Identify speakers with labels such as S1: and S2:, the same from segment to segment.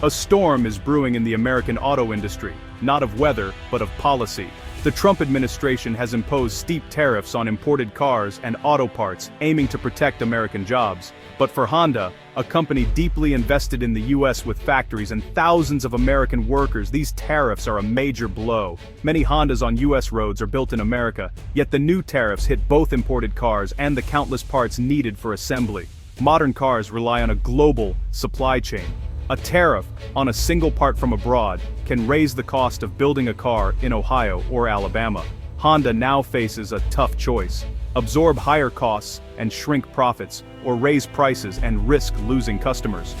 S1: A storm is brewing in the American auto industry, not of weather, but of policy. The Trump administration has imposed steep tariffs on imported cars and auto parts, aiming to protect American jobs. But for Honda, a company deeply invested in the US with factories and thousands of American workers, these tariffs are a major blow. Many Hondas on US roads are built in America, yet the new tariffs hit both imported cars and the countless parts needed for assembly. Modern cars rely on a global supply chain. A tariff on a single part from abroad can raise the cost of building a car in Ohio or Alabama. Honda now faces a tough choice: absorb higher costs and shrink profits, or raise prices and risk losing customers.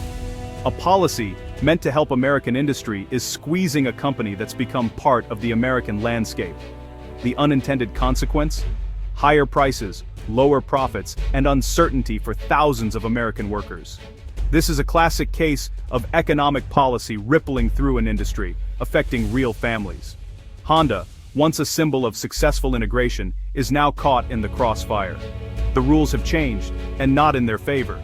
S1: A policy meant to help American industry is squeezing a company that's become part of the American landscape. The unintended consequence? Higher prices, lower profits, and uncertainty for thousands of American workers. This is a classic case of economic policy rippling through an industry, affecting real families. Honda, once a symbol of successful integration, is now caught in the crossfire. The rules have changed, and not in their favor.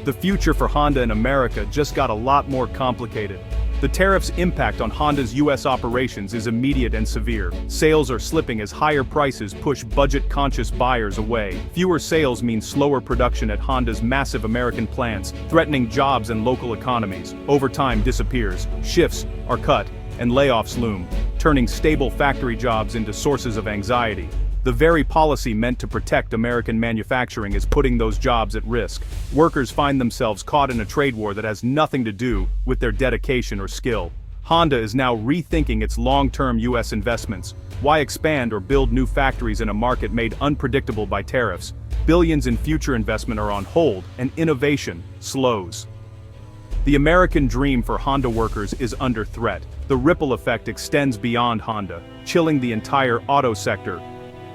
S1: The future for Honda in America just got a lot more complicated. The tariffs' impact on Honda's US operations is immediate and severe. Sales are slipping as higher prices push budget-conscious buyers away. Fewer sales mean slower production at Honda's massive American plants, threatening jobs and local economies. Overtime disappears, shifts are cut, and layoffs loom, turning stable factory jobs into sources of anxiety. The very policy meant to protect American manufacturing is putting those jobs at risk. Workers find themselves caught in a trade war that has nothing to do with their dedication or skill. Honda is now rethinking its long-term US investments. Why expand or build new factories in a market made unpredictable by tariffs? Billions in future investment are on hold, and innovation slows. The American dream for Honda workers is under threat. The ripple effect extends beyond Honda, chilling the entire auto sector.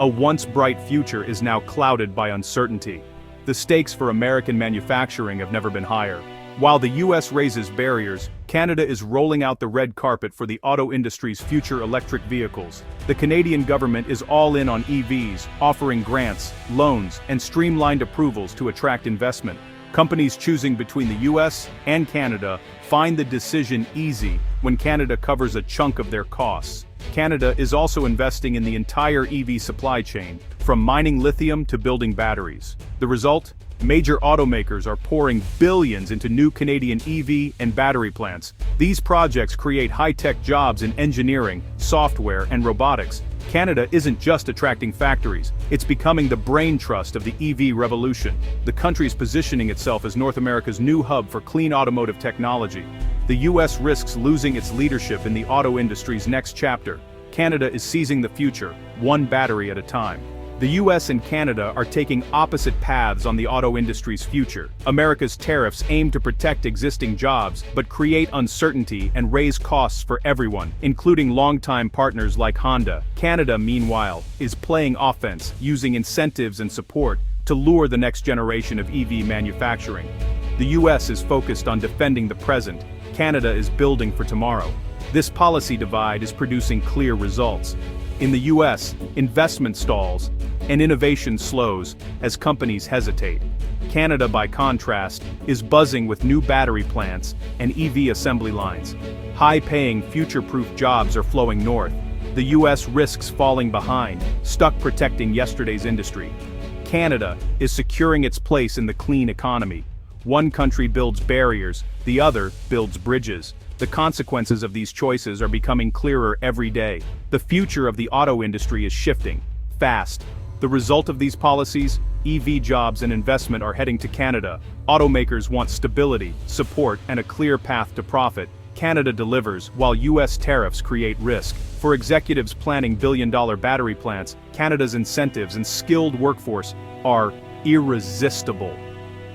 S1: A once bright future is now clouded by uncertainty. The stakes for American manufacturing have never been higher. While the US raises barriers, Canada is rolling out the red carpet for the auto industry's future electric vehicles. The Canadian government is all in on EVs, offering grants, loans, and streamlined approvals to attract investment. Companies choosing between the US and Canada find the decision easy when Canada covers a chunk of their costs. Canada is also investing in the entire EV supply chain, from mining lithium to building batteries. The result? Major automakers are pouring billions into new Canadian EV and battery plants. These projects create high-tech jobs in engineering, software, and robotics. Canada isn't just attracting factories, it's becoming the brain trust of the EV revolution. The country's positioning itself as North America's new hub for clean automotive technology. The US risks losing its leadership in the auto industry's next chapter. Canada is seizing the future, one battery at a time. The US and Canada are taking opposite paths on the auto industry's future. America's tariffs aim to protect existing jobs, but create uncertainty and raise costs for everyone, including longtime partners like Honda. Canada, meanwhile, is playing offense, using incentives and support to lure the next generation of EV manufacturing. The US is focused on defending the present. Canada is building for tomorrow. This policy divide is producing clear results. In the US, investment stalls, and innovation slows as companies hesitate. Canada, by contrast, is buzzing with new battery plants and EV assembly lines. High-paying, future-proof jobs are flowing north. The US risks falling behind, stuck protecting yesterday's industry. Canada is securing its place in the clean economy. One country builds barriers, the other builds bridges. The consequences of these choices are becoming clearer every day. The future of the auto industry is shifting, fast. The result of these policies? EV jobs and investment are heading to Canada. Automakers want stability, support, and a clear path to profit. Canada delivers, while US tariffs create risk. For executives planning billion-dollar battery plants, Canada's incentives and skilled workforce are irresistible.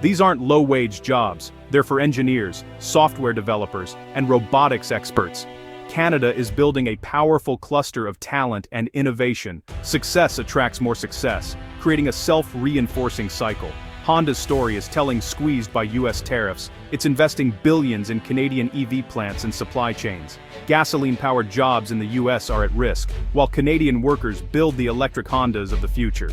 S1: These aren't low-wage jobs, they're for engineers, software developers, and robotics experts. Canada is building a powerful cluster of talent and innovation. Success attracts more success, creating a self-reinforcing cycle. Honda's story is telling squeezed by US tariffs. It's investing billions in Canadian EV plants and supply chains. Gasoline-powered jobs in the US are at risk, while Canadian workers build the electric Hondas of the future.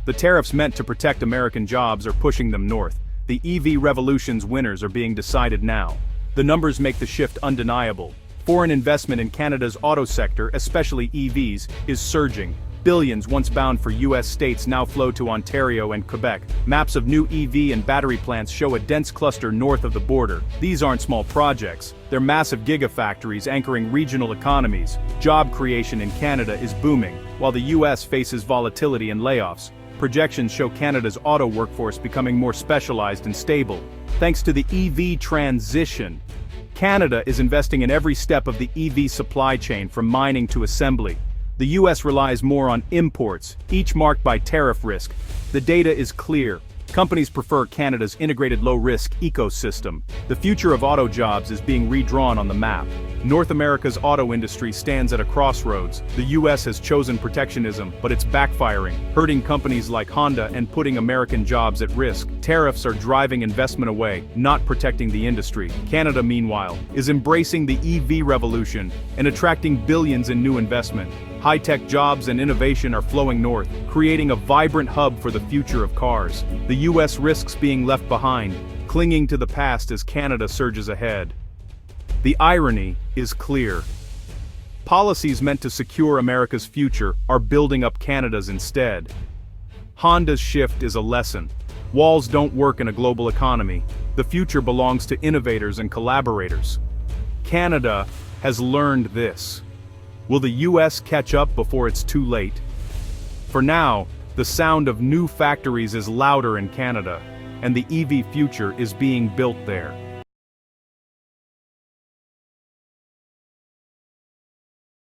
S1: The tariffs meant to protect American jobs are pushing them north. The EV revolution's winners are being decided now. The numbers make the shift undeniable. Foreign investment in Canada's auto sector, especially EVs, is surging. Billions once bound for US states now flow to Ontario and Quebec. Maps of new EV and battery plants show a dense cluster north of the border. These aren't small projects. They're massive gigafactories anchoring regional economies. Job creation in Canada is booming, while the US faces volatility and layoffs. Projections show Canada's auto workforce becoming more specialized and stable. Thanks to the EV transition, Canada is investing in every step of the EV supply chain from mining to assembly. The US relies more on imports, each marked by tariff risk. The data is clear. Companies prefer Canada's integrated low-risk ecosystem. The future of auto jobs is being redrawn on the map. North America's auto industry stands at a crossroads. The US has chosen protectionism, but it's backfiring, hurting companies like Honda and putting American jobs at risk. Tariffs are driving investment away, not protecting the industry. Canada, meanwhile, is embracing the EV revolution and attracting billions in new investment. High-tech jobs and innovation are flowing north, creating a vibrant hub for the future of cars. The US risks being left behind, clinging to the past as Canada surges ahead. The irony is clear. Policies meant to secure America's future are building up Canada's instead. Honda's shift is a lesson. Walls don't work in a global economy. The future belongs to innovators and collaborators. Canada has learned this. Will the US catch up before it's too late? For now, the sound of new factories is louder in Canada, and the EV future is being built there.